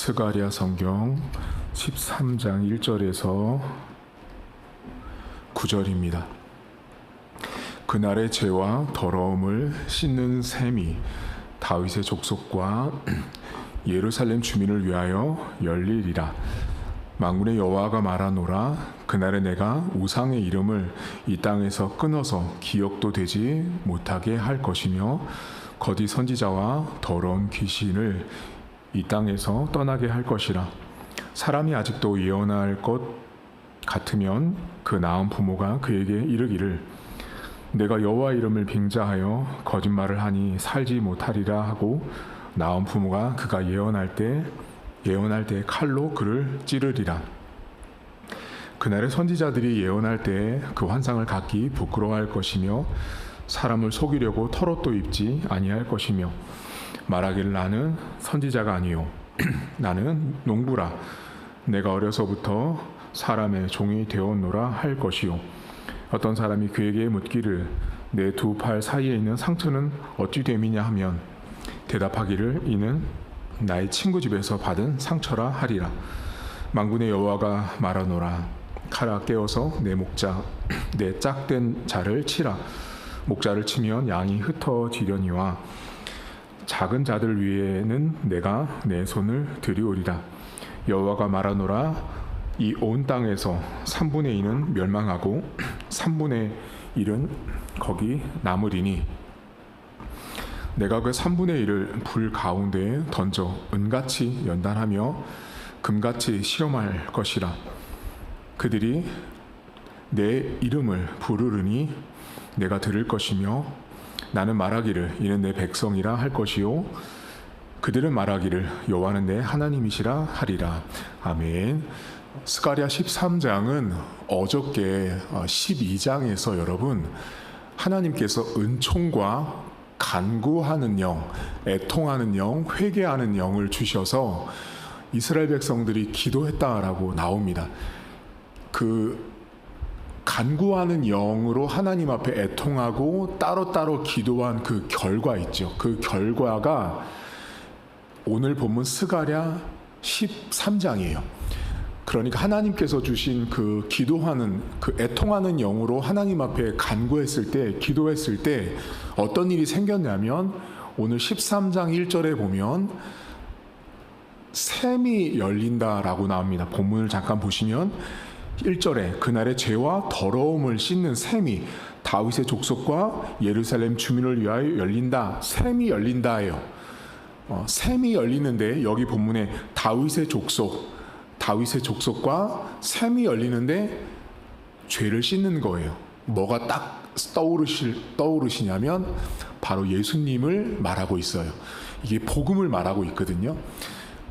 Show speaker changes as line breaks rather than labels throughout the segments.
스가랴 성경 13장 1절에서 9절입니다. 그날의 죄와 더러움을 씻는 셈이 다윗의 족속과 예루살렘 주민을 위하여 열리리라. 만군의 여호와가 말하노라. 그날에 내가 우상의 이름을 이 땅에서 끊어서 기억도 되지 못하게 할 것이며 거짓 선지자와 더러운 귀신을 이 땅에서 떠나게 할 것이라. 사람이 아직도 예언할 것 같으면 그 낳은 부모가 그에게 이르기를 내가 여호와 이름을 빙자하여 거짓말을 하니 살지 못하리라 하고 낳은 부모가 그가 예언할 때 칼로 그를 찌르리라. 그날에 선지자들이 예언할 때 그 환상을 갖기 부끄러워할 것이며 사람을 속이려고 털옷도 입지 아니할 것이며 말하기를 나는 선지자가 아니요 나는 농부라. 내가 어려서부터 사람의 종이 되었노라 할 것이요. 어떤 사람이 그에게 묻기를 내 두 팔 사이에 있는 상처는 어찌 됨이냐 하면 대답하기를 이는 나의 친구 집에서 받은 상처라 하리라. 만군의 여호와가 말하노라. 칼아 깨어서 내 짝된 자를 치라. 목자를 치면 양이 흩어지려니와 작은 자들 위에는 내가 내 손을 들이오리라. 여호와가 말하노라. 이 온 땅에서 3분의 2는 멸망하고 3분의 1은 거기 남으리니 내가 그 3분의 1을 불 가운데에 던져 은같이 연단하며 금같이 시험할 것이라. 그들이 내 이름을 부르르니 내가 들을 것이며 나는 말하기를 이는 내 백성이라 할 것이요 그들은 말하기를 여호와는 내 하나님이시라 하리라. 아멘. 스가랴 13장은 어저께 12장에서 여러분 하나님께서 은총과 간구하는 영, 애통하는 영, 회개하는 영을 주셔서 이스라엘 백성들이 기도했다라고 나옵니다. 그 간구하는 영으로 하나님 앞에 애통하고 따로따로 기도한 그 결과 있죠. 그 결과가 오늘 본문 스가랴 13장이에요. 그러니까 하나님께서 주신 그 기도하는 그 애통하는 영으로 하나님 앞에 간구했을 때, 기도했을 때 어떤 일이 생겼냐면 오늘 13장 1절에 보면 샘이 열린다라고 나옵니다. 본문을 잠깐 보시면 1절에 그날의 죄와 더러움을 씻는 샘이 다윗의 족속과 예루살렘 주민을 위하여 열린다. 샘이 열린다예요. 샘이 열리는데 여기 본문에 다윗의 족속과 샘이 열리는데 죄를 씻는 거예요. 뭐가 딱 떠오르시냐면 바로 예수님을 말하고 있어요. 이게 복음을 말하고 있거든요.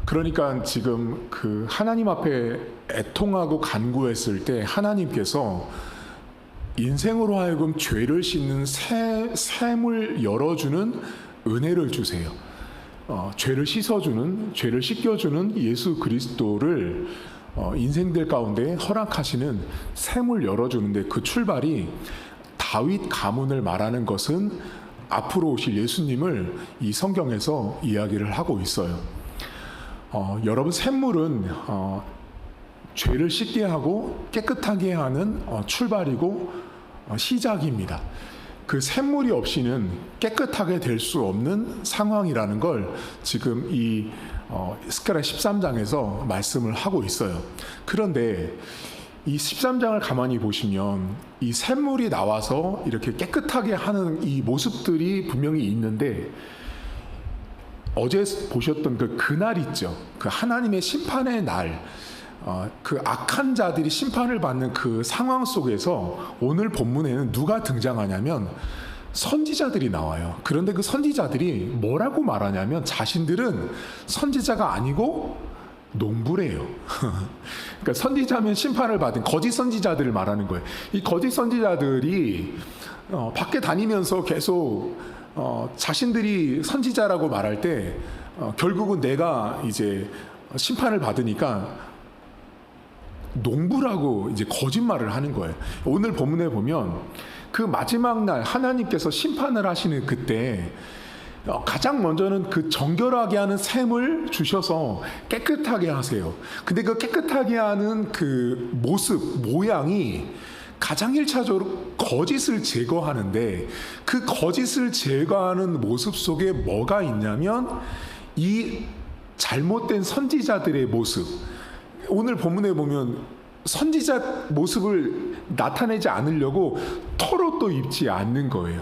그러니까 지금 그 하나님 앞에 애통하고 간구했을 때 하나님께서 인생으로 하여금 죄를 씻는 샘을 열어주는 은혜를 주세요. 죄를 씻어주는, 죄를 씻겨주는 예수 그리스도를 인생들 가운데 허락하시는 샘을 열어주는데 그 출발이 다윗 가문을 말하는 것은 앞으로 오실 예수님을 이 성경에서 이야기를 하고 있어요. 여러분 샘물은 죄를 씻게 하고 깨끗하게 하는 출발이고 시작입니다. 그 샘물이 없이는 깨끗하게 될 수 없는 상황이라는 걸 지금 이 스가랴 13장에서 말씀을 하고 있어요. 그런데 이 13장을 가만히 보시면 이 샘물이 나와서 이렇게 깨끗하게 하는 이 모습들이 분명히 있는데 어제 보셨던 그날 있죠. 그 하나님의 심판의 날, 그 악한 자들이 심판을 받는 그 상황 속에서 오늘 본문에는 누가 등장하냐면 선지자들이 나와요. 그런데 그 선지자들이 뭐라고 말하냐면 자신들은 선지자가 아니고 농부래요. 그러니까 선지자면 심판을 받은 거짓 선지자들을 말하는 거예요. 이 거짓 선지자들이 밖에 다니면서 계속 자신들이 선지자라고 말할 때 결국은 내가 이제 심판을 받으니까 농부라고 이제 거짓말을 하는 거예요. 오늘 본문에 보면 그 마지막 날 하나님께서 심판을 하시는 그때 가장 먼저는 그 정결하게 하는 샘을 주셔서 깨끗하게 하세요. 근데 그 깨끗하게 하는 그 모습, 모양이 가장 1차적으로 거짓을 제거하는데, 그 거짓을 제거하는 모습 속에 뭐가 있냐면 이 잘못된 선지자들의 모습. 오늘 본문에 보면 선지자 모습을 나타내지 않으려고 털옷도 입지 않는 거예요.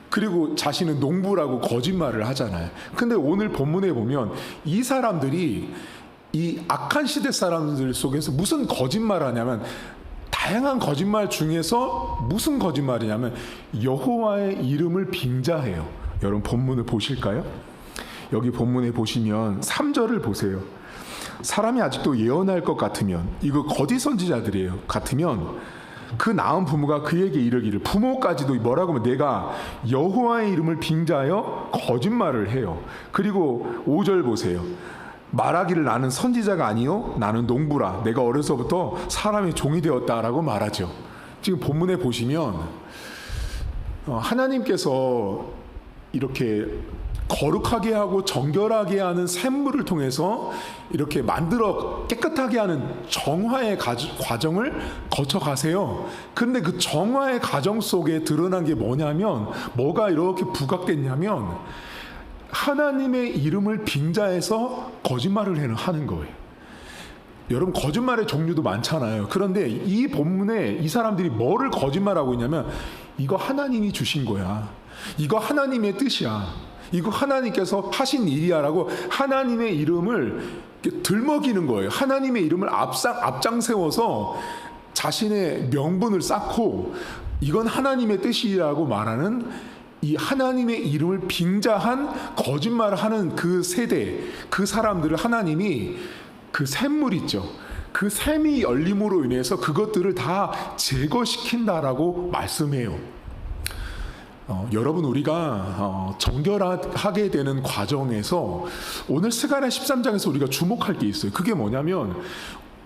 그리고 자신은 농부라고 거짓말을 하잖아요. 근데 오늘 본문에 보면 이 사람들이 이 악한 시대 사람들 속에서 무슨 거짓말을 하냐면, 다양한 거짓말 중에서 무슨 거짓말이냐면 여호와의 이름을 빙자해요. 여러분 본문을 보실까요? 여기 본문에 보시면 3절을 보세요. 사람이 아직도 예언할 것 같으면, 이거 거짓 선지자들이에요. 같으면 그 낳은 부모가 그에게 이르기를, 부모까지도 뭐라고 하면 내가 여호와의 이름을 빙자하여 거짓말을 해요. 그리고 5절 보세요. 말하기를 나는 선지자가 아니요 나는 농부라, 내가 어려서부터 사람의 종이 되었다라고 말하죠. 지금 본문에 보시면 하나님께서 이렇게 거룩하게 하고 정결하게 하는 샘물을 통해서 이렇게 만들어 깨끗하게 하는 정화의 과정을 거쳐가세요. 그런데 그 정화의 과정 속에 드러난 게 뭐냐면, 뭐가 이렇게 부각됐냐면 하나님의 이름을 빙자해서 거짓말을 하는 거예요. 여러분 거짓말의 종류도 많잖아요. 그런데 이 본문에 이 사람들이 뭐를 거짓말하고 있냐면, 이거 하나님이 주신 거야, 이거 하나님의 뜻이야, 이거 하나님께서 하신 일이야라고 하나님의 이름을 들먹이는 거예요. 하나님의 이름을 앞장 세워서 자신의 명분을 쌓고 이건 하나님의 뜻이라고 말하는, 이 하나님의 이름을 빙자한 거짓말을 하는 그 세대, 그 사람들을 하나님이 그 샘물 있죠, 그 샘이 열림으로 인해서 그것들을 다 제거시킨다라고 말씀해요. 여러분 우리가 정결하게 되는 과정에서 오늘 스가랴 13장에서 우리가 주목할 게 있어요. 그게 뭐냐면,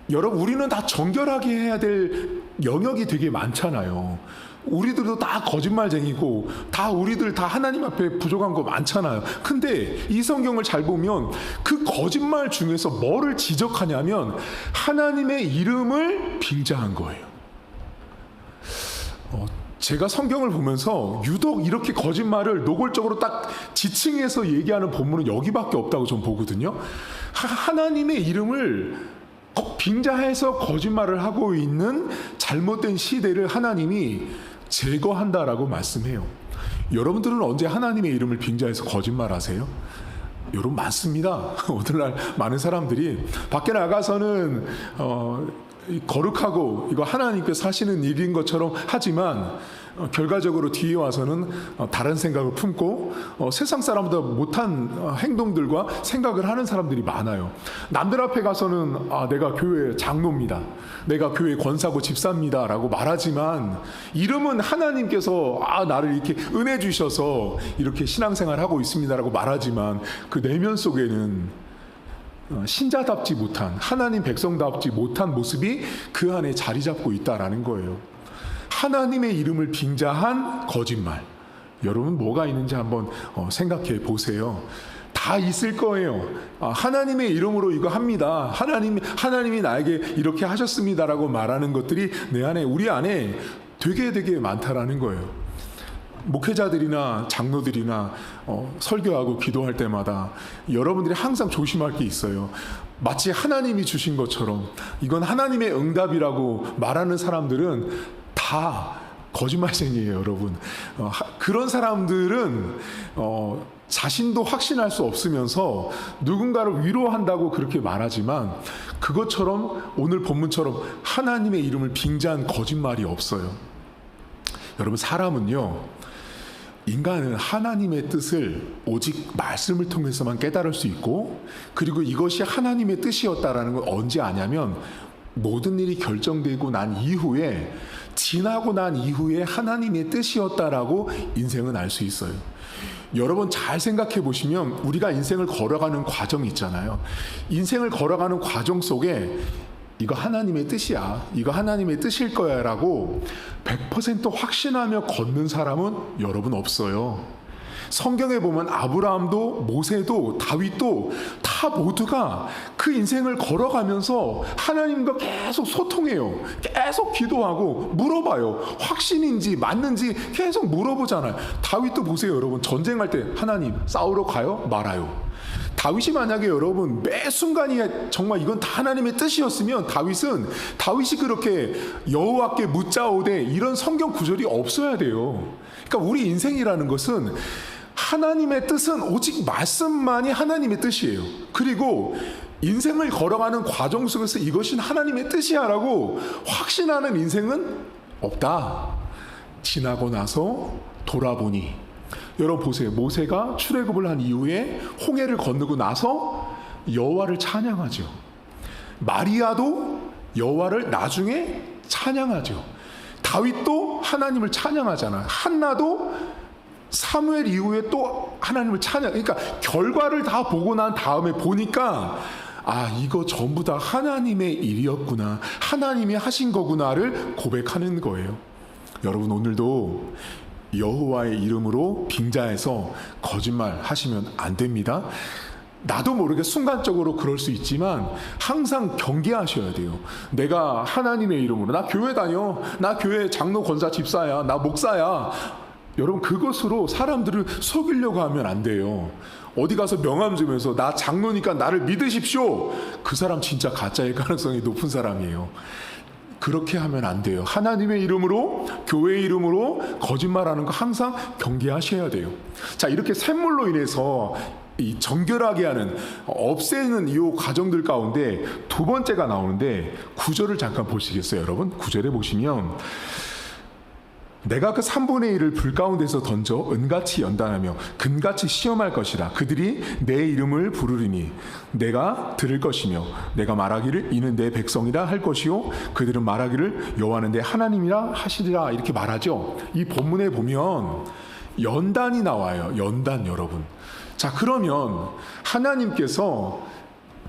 여러분 우리는 다 정결하게 해야 될 영역이 되게 많잖아요. 우리들도 다 거짓말쟁이고 우리들 다 하나님 앞에 부족한 거 많잖아요. 근데 이 성경을 잘 보면 그 거짓말 중에서 뭐를 지적하냐면 하나님의 이름을 빙자한 거예요. 제가 성경을 보면서 유독 이렇게 거짓말을 노골적으로 딱 지칭해서 얘기하는 본문은 여기밖에 없다고 전 보거든요. 하나님의 이름을 빙자해서 거짓말을 하고 있는 잘못된 시대를 하나님이 제거한다라고 말씀해요. 여러분들은 언제 하나님의 이름을 빙자해서 거짓말하세요? 여러분 많습니다. 오늘날 많은 사람들이 밖에 나가서는 거룩하고 이거 하나님께서 하시는 일인 것처럼 하지만 결과적으로 뒤에 와서는 다른 생각을 품고 세상 사람보다 못한 행동들과 생각을 하는 사람들이 많아요. 남들 앞에 가서는 내가 교회 장로입니다, 내가 교회 권사고 집사입니다 라고 말하지만, 이름은 하나님께서 나를 이렇게 은혜 주셔서 이렇게 신앙생활 하고 있습니다 라고 말하지만 그 내면 속에는 신자답지 못한, 하나님 백성답지 못한 모습이 그 안에 자리 잡고 있다라는 거예요. 하나님의 이름을 빙자한 거짓말, 여러분 뭐가 있는지 한번 생각해 보세요. 다 있을 거예요. 하나님의 이름으로 이거 합니다, 하나님이 나에게 이렇게 하셨습니다라고 말하는 것들이 내 안에, 우리 안에 되게 많다라는 거예요. 목회자들이나 장로들이나 설교하고 기도할 때마다 여러분들이 항상 조심할 게 있어요. 마치 하나님이 주신 것처럼 이건 하나님의 응답이라고 말하는 사람들은 다 거짓말쟁이에요, 여러분. 그런 사람들은 자신도 확신할 수 없으면서 누군가를 위로한다고 그렇게 말하지만, 그것처럼 오늘 본문처럼 하나님의 이름을 빙자한 거짓말이 없어요. 여러분 사람은요, 인간은 하나님의 뜻을 오직 말씀을 통해서만 깨달을 수 있고, 그리고 이것이 하나님의 뜻이었다라는 걸 언제 아냐면 모든 일이 결정되고 난 이후에, 지나고 난 이후에 하나님의 뜻이었다라고 인생은 알 수 있어요. 여러분 잘 생각해 보시면 우리가 인생을 걸어가는 과정이 있잖아요. 인생을 걸어가는 과정 속에 이거 하나님의 뜻이야, 이거 하나님의 뜻일 거야 라고 100% 확신하며 걷는 사람은 여러분 없어요. 성경에 보면 아브라함도 모세도 다윗도 다 모두가 그 인생을 걸어가면서 하나님과 계속 소통해요. 계속 기도하고 물어봐요. 확신인지 맞는지 계속 물어보잖아요. 다윗도 보세요, 여러분. 전쟁할 때 하나님 싸우러 가요? 말아요. 다윗이 만약에 여러분 매 순간이 정말 이건 다 하나님의 뜻이었으면 다윗이 그렇게 여호와께 묻자오되 이런 성경 구절이 없어야 돼요. 그러니까 우리 인생이라는 것은 하나님의 뜻은 오직 말씀만이 하나님의 뜻이에요. 그리고 인생을 걸어가는 과정 속에서 이것이 하나님의 뜻이야라고 확신하는 인생은 없다. 지나고 나서 돌아보니 여러분 보세요. 모세가 출애굽을 한 이후에 홍해를 건너고 나서 여호와를 찬양하죠. 마리아도 여호와를 나중에 찬양하죠. 다윗도 하나님을 찬양하잖아요. 한나도 사무엘 이후에 또 하나님을 찬양. 그러니까 결과를 다 보고 난 다음에 보니까 이거 전부 다 하나님의 일이었구나. 하나님이 하신 거구나를 고백하는 거예요. 여러분 오늘도 여호와의 이름으로 빙자해서 거짓말 하시면 안 됩니다. 나도 모르게 순간적으로 그럴 수 있지만 항상 경계하셔야 돼요. 내가 하나님의 이름으로 나 교회 다녀. 나 교회 장로 권사 집사야. 나 목사야. 여러분 그것으로 사람들을 속이려고 하면 안 돼요. 어디 가서 명함 주면서 나 장로니까 나를 믿으십시오. 그 사람 진짜 가짜일 가능성이 높은 사람이에요. 그렇게 하면 안 돼요. 하나님의 이름으로 교회의 이름으로 거짓말하는 거 항상 경계하셔야 돼요. 자, 이렇게 샘물로 인해서 이 정결하게 하는 없애는 이 과정들 가운데 두 번째가 나오는데 9절을 잠깐 보시겠어요, 여러분? 9절에 보시면 내가 그 3분의 1을 불 가운데서 던져 은같이 연단하며 금같이 시험할 것이라. 그들이 내 이름을 부르리니 내가 들을 것이며 내가 말하기를 이는 내 백성이라 할 것이요 그들은 말하기를 여호와는 내 하나님이라 하시리라. 이렇게 말하죠. 이 본문에 보면 연단이 나와요. 연단. 여러분, 자, 그러면 하나님께서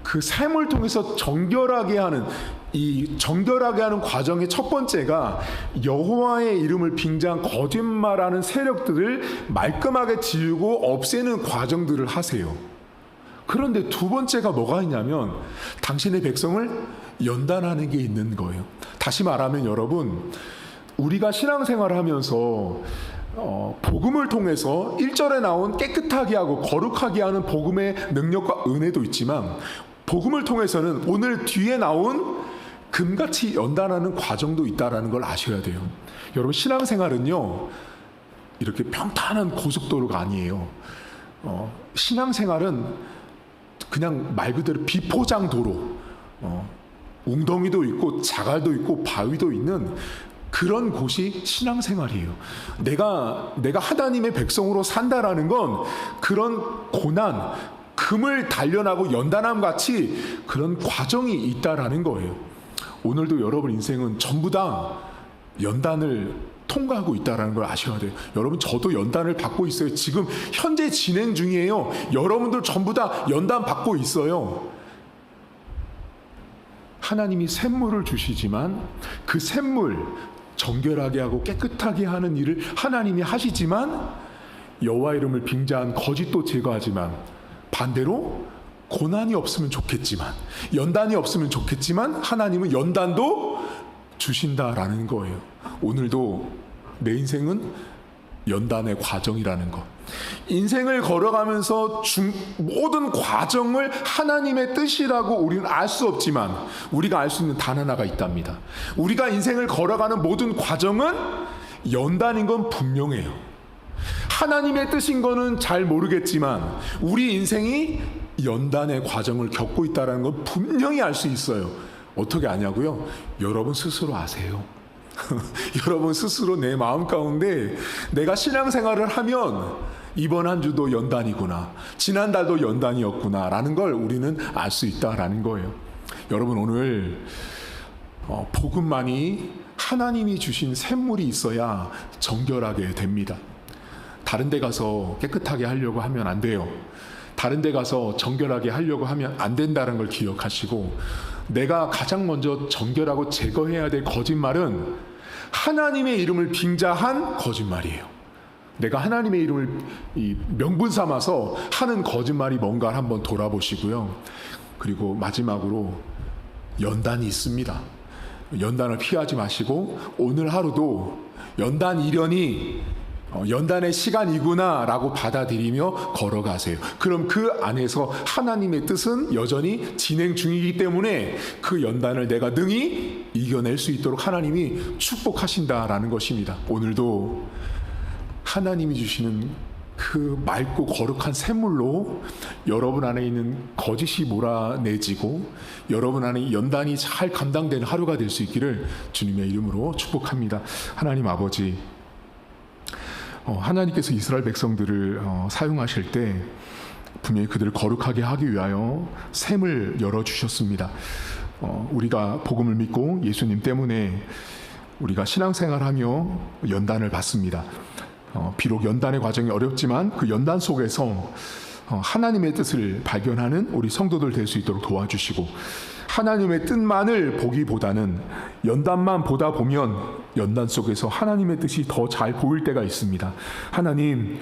그 샘을 통해서 정결하게 하는 과정의 첫 번째가 여호와의 이름을 빙자한 거짓말하는 세력들을 말끔하게 지우고 없애는 과정들을 하세요. 그런데 두 번째가 뭐가 있냐면 당신의 백성을 연단하는 게 있는 거예요. 다시 말하면 여러분, 우리가 신앙생활을 하면서 복음을 통해서 1절에 나온 깨끗하게 하고 거룩하게 하는 복음의 능력과 은혜도 있지만 복음을 통해서는 오늘 뒤에 나온 금같이 연단하는 과정도 있다는 걸 아셔야 돼요. 여러분 신앙생활은요 이렇게 평탄한 고속도로가 아니에요. 신앙생활은 그냥 말 그대로 비포장 도로, 웅덩이도 있고 자갈도 있고 바위도 있는 그런 곳이 신앙생활이에요. 내가 하나님의 백성으로 산다라는 건 그런 고난, 금을 단련하고 연단함 같이 그런 과정이 있다라는 거예요. 오늘도 여러분 인생은 전부 다 연단을 통과하고 있다는 걸 아셔야 돼요. 여러분 저도 연단을 받고 있어요. 지금 현재 진행 중이에요. 여러분들 전부 다 연단 받고 있어요. 하나님이 샘물을 주시지만 그 샘물 정결하게 하고 깨끗하게 하는 일을 하나님이 하시지만 여호와 이름을 빙자한 거짓도 제거하지만 반대로 고난이 없으면 좋겠지만 연단이 없으면 좋겠지만 하나님은 연단도 주신다라는 거예요. 오늘도 내 인생은 연단의 과정이라는 것. 인생을 걸어가면서 모든 과정을 하나님의 뜻이라고 우리는 알 수 없지만 우리가 알 수 있는 단 하나가 있답니다. 우리가 인생을 걸어가는 모든 과정은 연단인 건 분명해요. 하나님의 뜻인 거는 잘 모르겠지만 우리 인생이 연단의 과정을 겪고 있다는 건 분명히 알 수 있어요. 어떻게 아냐고요? 여러분 스스로 아세요. 여러분 스스로 내 마음 가운데 내가 신앙생활을 하면 이번 한 주도 연단이구나, 지난달도 연단이었구나 라는 걸 우리는 알 수 있다라는 거예요. 여러분 오늘 복음만이 하나님이 주신 샘물이 있어야 정결하게 됩니다. 다른 데 가서 깨끗하게 하려고 하면 안 돼요. 다른 데 가서 정결하게 하려고 하면 안 된다는 걸 기억하시고, 내가 가장 먼저 정결하고 제거해야 될 거짓말은 하나님의 이름을 빙자한 거짓말이에요. 내가 하나님의 이름을 명분 삼아서 하는 거짓말이 뭔가 한번 돌아보시고요. 그리고 마지막으로 연단이 있습니다. 연단을 피하지 마시고 오늘 하루도 연단 이련이 연단의 시간이구나 라고 받아들이며 걸어가세요. 그럼 그 안에서 하나님의 뜻은 여전히 진행 중이기 때문에 그 연단을 내가 능히 이겨낼 수 있도록 하나님이 축복하신다라는 것입니다. 오늘도 하나님이 주시는 그 맑고 거룩한 샘물로 여러분 안에 있는 거짓이 몰아내지고 여러분 안에 연단이 잘 감당되는 하루가 될 수 있기를 주님의 이름으로 축복합니다. 하나님 아버지, 하나님께서 이스라엘 백성들을 사용하실 때 분명히 그들을 거룩하게 하기 위하여 샘을 열어주셨습니다. 우리가 복음을 믿고 예수님 때문에 우리가 신앙생활하며 연단을 받습니다. 비록 연단의 과정이 어렵지만 그 연단 속에서 하나님의 뜻을 발견하는 우리 성도들 될 수 있도록 도와주시고, 하나님의 뜻만을 보기보다는 연단만 보다 보면 연단 속에서 하나님의 뜻이 더 잘 보일 때가 있습니다. 하나님,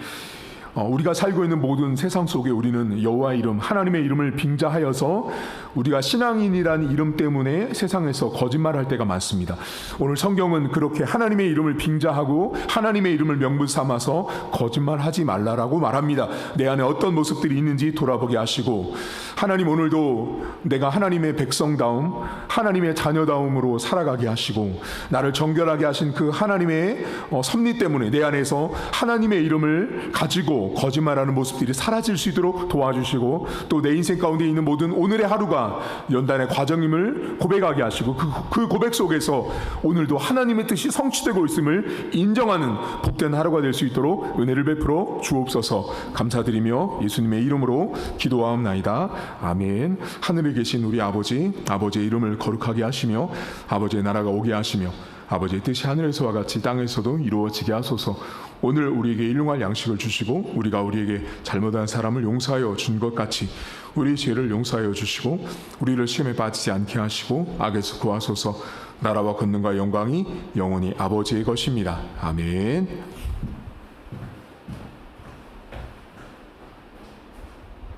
우리가 살고 있는 모든 세상 속에 우리는 여호와의 이름, 하나님의 이름을 빙자하여서 우리가 신앙인이라는 이름 때문에 세상에서 거짓말할 때가 많습니다. 오늘 성경은 그렇게 하나님의 이름을 빙자하고 하나님의 이름을 명분 삼아서 거짓말하지 말라라고 말합니다. 내 안에 어떤 모습들이 있는지 돌아보게 하시고, 하나님 오늘도 내가 하나님의 백성다움, 하나님의 자녀다움으로 살아가게 하시고, 나를 정결하게 하신 그 하나님의 섭리 때문에 내 안에서 하나님의 이름을 가지고 거짓말하는 모습들이 사라질 수 있도록 도와주시고, 또 내 인생 가운데 있는 모든 오늘의 하루가 연단의 과정임을 고백하게 하시고, 그 고백 속에서 오늘도 하나님의 뜻이 성취되고 있음을 인정하는 복된 하루가 될 수 있도록 은혜를 베풀어 주옵소서. 감사드리며 예수님의 이름으로 기도하옵나이다. 아멘. 하늘에 계신 우리 아버지, 아버지의 이름을 거룩하게 하시며 아버지의 나라가 오게 하시며 아버지의 뜻이 하늘에서와 같이 땅에서도 이루어지게 하소서. 오늘 우리에게 일용할 양식을 주시고 우리가 우리에게 잘못한 사람을 용서하여 준 것 같이 우리 죄를 용서하여 주시고 우리를 시험에 빠지지 않게 하시고 악에서 구하소서. 나라와 권능과 영광이 영원히 아버지의 것입니다. 아멘.